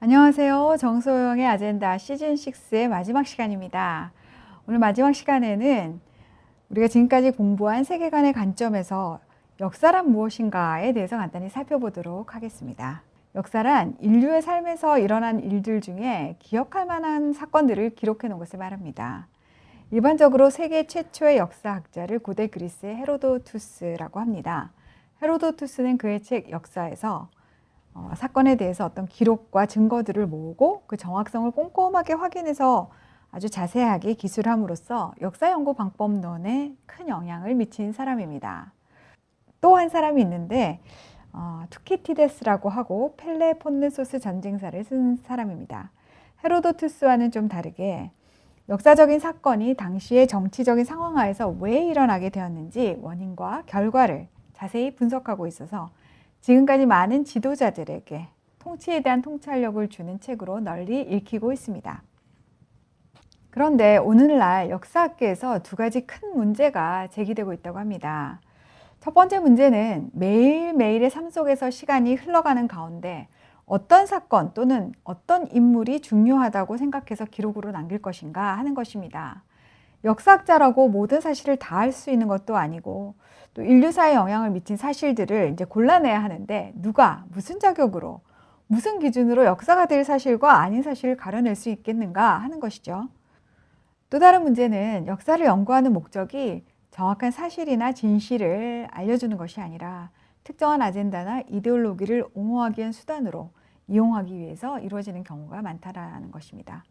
안녕하세요. 정소영의 아젠다 시즌 6의 마지막 시간입니다. 오늘 마지막 시간에는 우리가 지금까지 공부한 세계관의 관점에서 역사란 무엇인가에 대해서 간단히 살펴보도록 하겠습니다. 역사란 인류의 삶에서 일어난 일들 중에 기억할 만한 사건들을 기록해 놓은 것을 말합니다. 일반적으로 세계 최초의 역사학자를 고대 그리스의 헤로도투스라고 합니다. 헤로도투스는 그의 책 역사에서 사건에 대해서 어떤 기록과 증거들을 모으고 그 정확성을 꼼꼼하게 확인해서 아주 자세하게 기술함으로써 역사 연구 방법론에 큰 영향을 미친 사람입니다. 또 한 사람이 있는데 투키티데스라고 하고 펠레폰네소스 전쟁사를 쓴 사람입니다. 헤로도투스와는 좀 다르게 역사적인 사건이 당시의 정치적인 상황하에서 왜 일어나게 되었는지 원인과 결과를 자세히 분석하고 있어서 지금까지 많은 지도자들에게 통치에 대한 통찰력을 주는 책으로 널리 읽히고 있습니다. 그런데 오늘날 역사학계에서 두 가지 큰 문제가 제기되고 있다고 합니다. 첫 번째 문제는 매일매일의 삶 속에서 시간이 흘러가는 가운데 어떤 사건 또는 어떤 인물이 중요하다고 생각해서 기록으로 남길 것인가 하는 것입니다. 역사학자라고 모든 사실을 다 알 수 있는 것도 아니고 또 인류사에 영향을 미친 사실들을 이제 골라내야 하는데 누가 무슨 자격으로 무슨 기준으로 역사가 될 사실과 아닌 사실을 가려낼 수 있겠는가 하는 것이죠. 또 다른 문제는 역사를 연구하는 목적이 정확한 사실이나 진실을 알려주는 것이 아니라 특정한 아젠다나 이데올로기를 옹호하기 위한 수단으로 이용하기 위해서 이루어지는 경우가 많다라는 것입니다.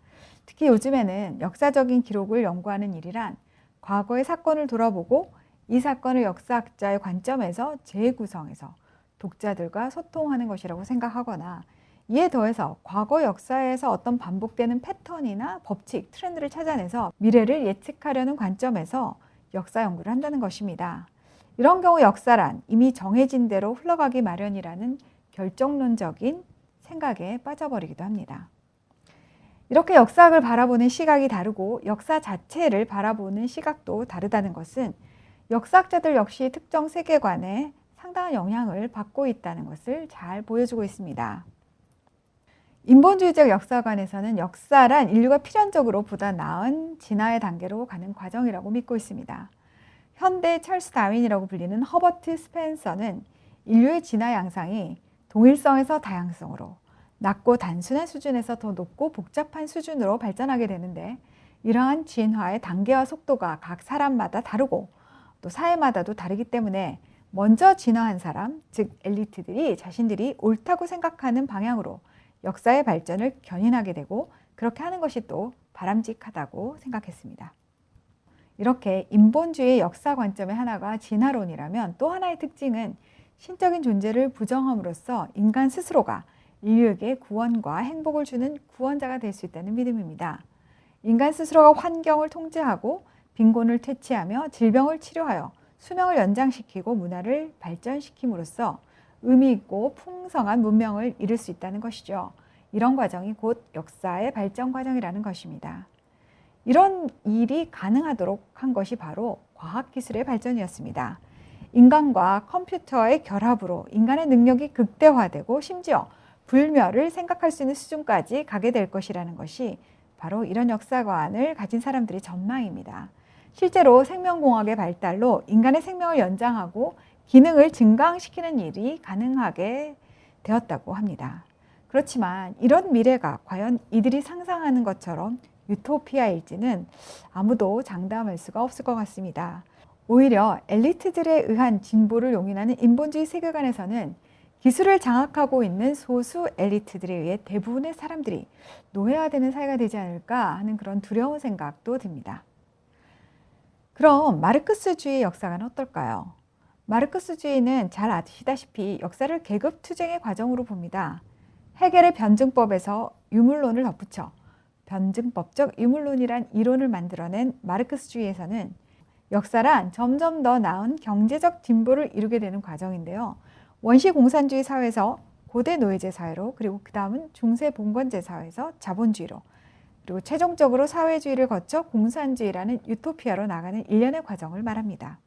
특히 요즘에는 역사적인 기록을 연구하는 일이란 과거의 사건을 돌아보고 이 사건을 역사학자의 관점에서 재구성해서 독자들과 소통하는 것이라고 생각하거나 이에 더해서 과거 역사에서 어떤 반복되는 패턴이나 법칙, 트렌드를 찾아내서 미래를 예측하려는 관점에서 역사 연구를 한다는 것입니다. 이런 경우 역사란 이미 정해진 대로 흘러가기 마련이라는 결정론적인 생각에 빠져버리기도 합니다. 이렇게 역사학을 바라보는 시각이 다르고 역사 자체를 바라보는 시각도 다르다는 것은 역사학자들 역시 특정 세계관에 상당한 영향을 받고 있다는 것을 잘 보여주고 있습니다. 인본주의적 역사관에서는 역사란 인류가 필연적으로 보다 나은 진화의 단계로 가는 과정이라고 믿고 있습니다. 현대 찰스 다윈이라고 불리는 허버트 스펜서는 인류의 진화 양상이 동일성에서 다양성으로 낮고 단순한 수준에서 더 높고 복잡한 수준으로 발전하게 되는데 이러한 진화의 단계와 속도가 각 사람마다 다르고 또 사회마다도 다르기 때문에 먼저 진화한 사람, 즉 엘리트들이 자신들이 옳다고 생각하는 방향으로 역사의 발전을 견인하게 되고 그렇게 하는 것이 또 바람직하다고 생각했습니다. 이렇게 인본주의 역사 관점의 하나가 진화론이라면 또 하나의 특징은 신적인 존재를 부정함으로써 인간 스스로가 인류에게 구원과 행복을 주는 구원자가 될 수 있다는 믿음입니다. 인간 스스로가 환경을 통제하고 빈곤을 퇴치하며 질병을 치료하여 수명을 연장시키고 문화를 발전시킴으로써 의미 있고 풍성한 문명을 이룰 수 있다는 것이죠. 이런 과정이 곧 역사의 발전 과정이라는 것입니다. 이런 일이 가능하도록 한 것이 바로 과학기술의 발전이었습니다. 인간과 컴퓨터의 결합으로 인간의 능력이 극대화되고 심지어 불멸을 생각할 수 있는 수준까지 가게 될 것이라는 것이 바로 이런 역사관을 가진 사람들의 전망입니다. 실제로 생명공학의 발달로 인간의 생명을 연장하고 기능을 증강시키는 일이 가능하게 되었다고 합니다. 그렇지만 이런 미래가 과연 이들이 상상하는 것처럼 유토피아일지는 아무도 장담할 수가 없을 것 같습니다. 오히려 엘리트들에 의한 진보를 용인하는 인본주의 세계관에서는 기술을 장악하고 있는 소수 엘리트들에 의해 대부분의 사람들이 노예화되는 사회가 되지 않을까 하는 그런 두려운 생각도 듭니다. 그럼 마르크스주의 역사관 어떨까요? 마르크스주의는 잘 아시다시피 역사를 계급투쟁의 과정으로 봅니다. 헤겔의 변증법에서 유물론을 덧붙여 변증법적 유물론이란 이론을 만들어낸 마르크스주의에서는 역사란 점점 더 나은 경제적 진보를 이루게 되는 과정인데요. 원시 공산주의 사회에서 고대 노예제 사회로 그리고 그 다음은 중세 봉건제 사회에서 자본주의로 그리고 최종적으로 사회주의를 거쳐 공산주의라는 유토피아로 나가는 일련의 과정을 말합니다.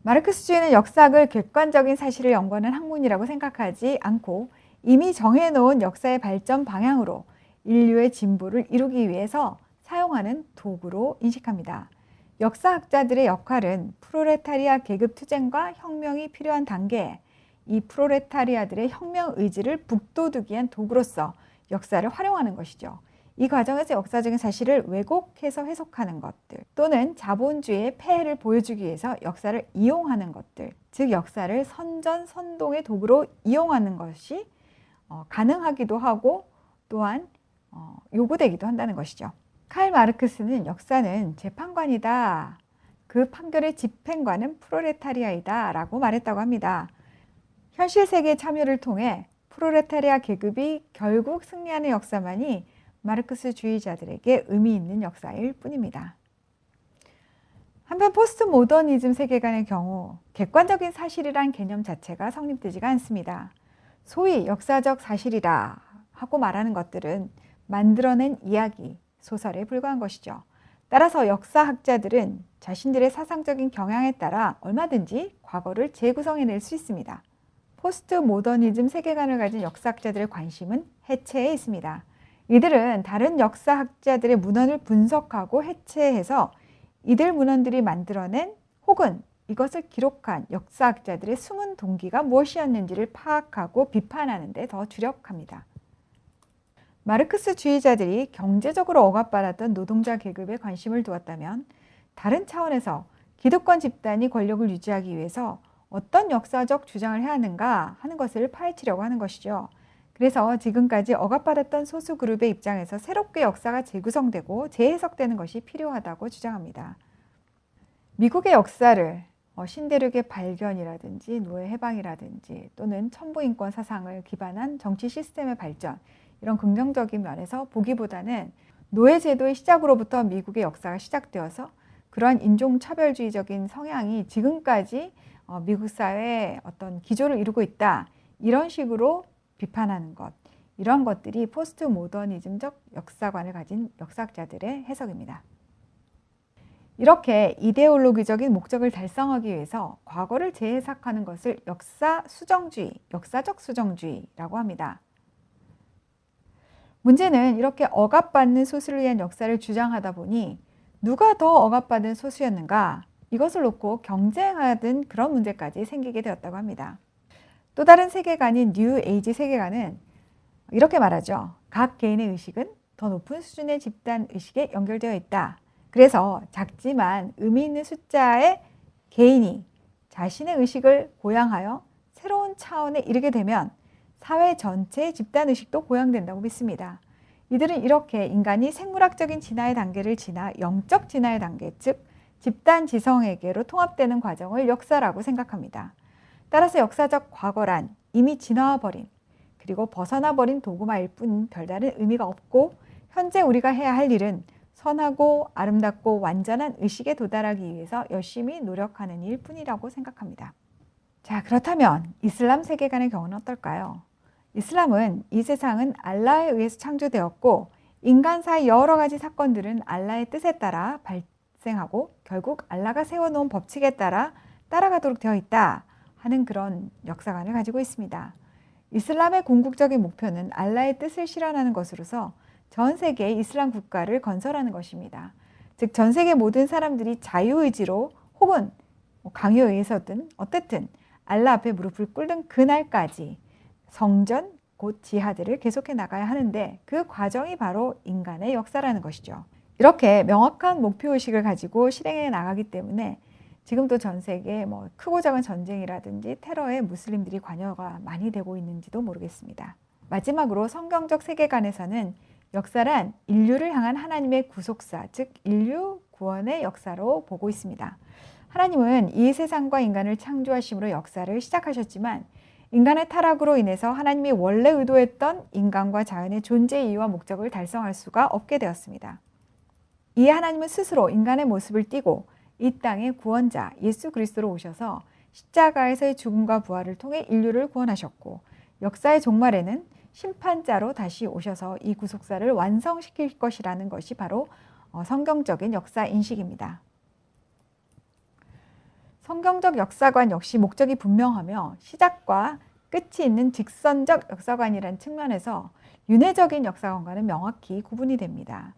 마르크스주의는 역사학을 객관적인 사실을 연구하는 학문이라고 생각하지 않고 이미 정해놓은 역사의 발전 방향으로 인류의 진보를 이루기 위해서 사용하는 도구로 인식합니다. 역사학자들의 역할은 프롤레타리아 계급 투쟁과 혁명이 필요한 단계에 이 프롤레타리아들의 혁명 의지를 북돋우기 위한 도구로서 역사를 활용하는 것이죠. 이 과정에서 역사적인 사실을 왜곡해서 해석하는 것들 또는 자본주의의 폐해를 보여주기 위해서 역사를 이용하는 것들, 즉 역사를 선전선동의 도구로 이용하는 것이 가능하기도 하고 또한 요구되기도 한다는 것이죠. 칼 마르크스는 역사는 재판관이다. 그 판결의 집행관은 프롤레타리아이다 라고 말했다고 합니다. 현실 세계의 참여를 통해 프롤레타리아 계급이 결국 승리하는 역사만이 마르크스주의자들에게 의미 있는 역사일 뿐입니다. 한편 포스트 모더니즘 세계관의 경우 객관적인 사실이란 개념 자체가 성립되지가 않습니다. 소위 역사적 사실이라 하고 말하는 것들은 만들어낸 이야기, 소설에 불과한 것이죠. 따라서 역사학자들은 자신들의 사상적인 경향에 따라 얼마든지 과거를 재구성해낼 수 있습니다. 포스트 모더니즘 세계관을 가진 역사학자들의 관심은 해체에 있습니다. 이들은 다른 역사학자들의 문헌을 분석하고 해체해서 이들 문헌들이 만들어낸 혹은 이것을 기록한 역사학자들의 숨은 동기가 무엇이었는지를 파악하고 비판하는 데 더 주력합니다. 마르크스주의자들이 경제적으로 억압받았던 노동자 계급에 관심을 두었다면 다른 차원에서 기득권 집단이 권력을 유지하기 위해서 어떤 역사적 주장을 해야 하는가 하는 것을 파헤치려고 하는 것이죠. 그래서 지금까지 억압받았던 소수 그룹의 입장에서 새롭게 역사가 재구성되고 재해석되는 것이 필요하다고 주장합니다. 미국의 역사를 신대륙의 발견이라든지 노예 해방이라든지 또는 천부인권 사상을 기반한 정치 시스템의 발전 이런 긍정적인 면에서 보기보다는 노예제도의 시작으로부터 미국의 역사가 시작되어서 그러한 인종차별주의적인 성향이 지금까지 미국 사회의 어떤 기조를 이루고 있다 이런 식으로 비판하는 것, 이런 것들이 포스트 모더니즘적 역사관을 가진 역사학자들의 해석입니다. 이렇게 이데올로기적인 목적을 달성하기 위해서 과거를 재해석하는 것을 역사 수정주의, 역사적 수정주의라고 합니다. 문제는 이렇게 억압받는 소수를 위한 역사를 주장하다 보니 누가 더 억압받은 소수였는가? 이것을 놓고 경쟁하던 그런 문제까지 생기게 되었다고 합니다. 또 다른 세계관인 뉴 에이지 세계관은 이렇게 말하죠. 각 개인의 의식은 더 높은 수준의 집단 의식에 연결되어 있다. 그래서 작지만 의미 있는 숫자의 개인이 자신의 의식을 고양하여 새로운 차원에 이르게 되면 사회 전체의 집단 의식도 고양된다고 믿습니다. 이들은 이렇게 인간이 생물학적인 진화의 단계를 지나 영적 진화의 단계, 즉 집단 지성에게로 통합되는 과정을 역사라고 생각합니다. 따라서 역사적 과거란 이미 지나와버린 그리고 벗어나버린 도구마일 뿐 별다른 의미가 없고 현재 우리가 해야 할 일은 선하고 아름답고 완전한 의식에 도달하기 위해서 열심히 노력하는 일 뿐이라고 생각합니다. 자, 그렇다면 이슬람 세계관의 경우는 어떨까요? 이슬람은 이 세상은 알라에 의해서 창조되었고 인간사의 여러 가지 사건들은 알라의 뜻에 따라 발생하고 결국 알라가 세워놓은 법칙에 따라 따라가도록 되어 있다 하는 그런 역사관을 가지고 있습니다. 이슬람의 궁극적인 목표는 알라의 뜻을 실현하는 것으로서 전 세계의 이슬람 국가를 건설하는 것입니다. 즉 전 세계 모든 사람들이 자유의지로 혹은 강요에 의해서든 어쨌든 알라 앞에 무릎을 꿇는 그날까지 성전 곧 지하드를 계속해 나가야 하는데 그 과정이 바로 인간의 역사라는 것이죠. 이렇게 명확한 목표의식을 가지고 실행해 나가기 때문에 지금도 전 세계에 크고 작은 전쟁이라든지 테러에 무슬림들이 관여가 많이 되고 있는지도 모르겠습니다. 마지막으로 성경적 세계관에서는 역사란 인류를 향한 하나님의 구속사, 즉 인류 구원의 역사로 보고 있습니다. 하나님은 이 세상과 인간을 창조하심으로 역사를 시작하셨지만 인간의 타락으로 인해서 하나님이 원래 의도했던 인간과 자연의 존재 이유와 목적을 달성할 수가 없게 되었습니다. 이에 하나님은 스스로 인간의 모습을 띠고 이 땅의 구원자 예수 그리스도로 오셔서 십자가에서의 죽음과 부활을 통해 인류를 구원하셨고 역사의 종말에는 심판자로 다시 오셔서 이 구속사를 완성시킬 것이라는 것이 바로 성경적인 역사 인식입니다. 성경적 역사관 역시 목적이 분명하며 시작과 끝이 있는 직선적 역사관이라는 측면에서 윤회적인 역사관과는 명확히 구분이 됩니다.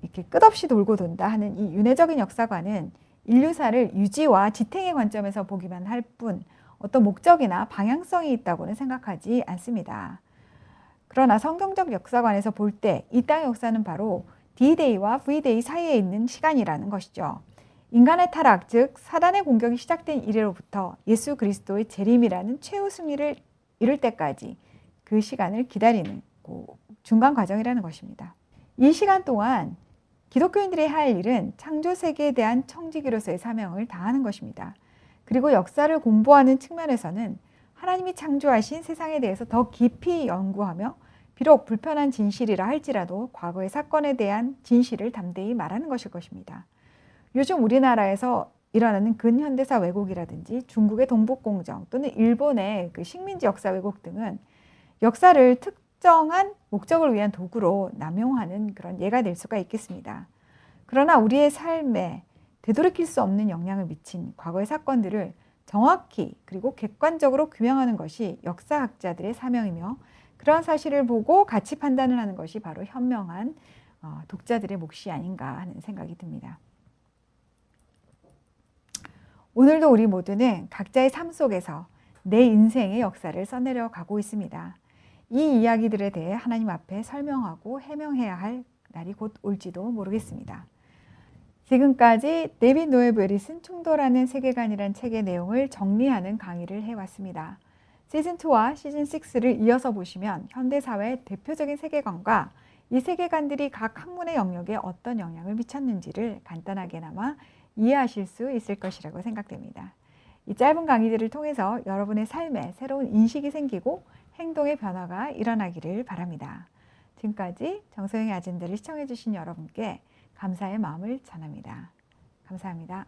이렇게 끝없이 돌고 돈다 하는 이 윤회적인 역사관은 인류사를 유지와 지탱의 관점에서 보기만 할 뿐 어떤 목적이나 방향성이 있다고는 생각하지 않습니다. 그러나 성경적 역사관에서 볼 때 이 땅의 역사는 바로 D-Day와 V-Day 사이에 있는 시간이라는 것이죠. 인간의 타락, 즉 사단의 공격이 시작된 이래로부터 예수 그리스도의 재림이라는 최후 승리를 이룰 때까지 그 시간을 기다리는 중간 과정이라는 것입니다. 이 시간 동안 기독교인들이 할 일은 창조 세계에 대한 청지기로서의 사명을 다하는 것입니다. 그리고 역사를 공부하는 측면에서는 하나님이 창조하신 세상에 대해서 더 깊이 연구하며 비록 불편한 진실이라 할지라도 과거의 사건에 대한 진실을 담대히 말하는 것일 것입니다. 요즘 우리나라에서 일어나는 근현대사 왜곡이라든지 중국의 동북공정 또는 일본의 그 식민지 역사 왜곡 등은 역사를 특정한 목적을 위한 도구로 남용하는 그런 예가 될 수가 있겠습니다. 그러나 우리의 삶에 되돌이킬 수 없는 영향을 미친 과거의 사건들을 정확히 그리고 객관적으로 규명하는 것이 역사학자들의 사명이며 그런 사실을 보고 가치 판단을 하는 것이 바로 현명한 독자들의 몫이 아닌가 하는 생각이 듭니다. 오늘도 우리 모두는 각자의 삶 속에서 내 인생의 역사를 써내려 가고 있습니다. 이 이야기들에 대해 하나님 앞에 설명하고 해명해야 할 날이 곧 올지도 모르겠습니다. 지금까지 데이빗 노에벨이 쓴 충돌하는 세계관이란 책의 내용을 정리하는 강의를 해왔습니다. 시즌2와 시즌6를 이어서 보시면 현대사회의 대표적인 세계관과 이 세계관들이 각 학문의 영역에 어떤 영향을 미쳤는지를 간단하게나마 이해하실 수 있을 것이라고 생각됩니다. 이 짧은 강의들을 통해서 여러분의 삶에 새로운 인식이 생기고 행동의 변화가 일어나기를 바랍니다. 지금까지 정소영의 아젠다를 시청해 주신 여러분께 감사의 마음을 전합니다. 감사합니다.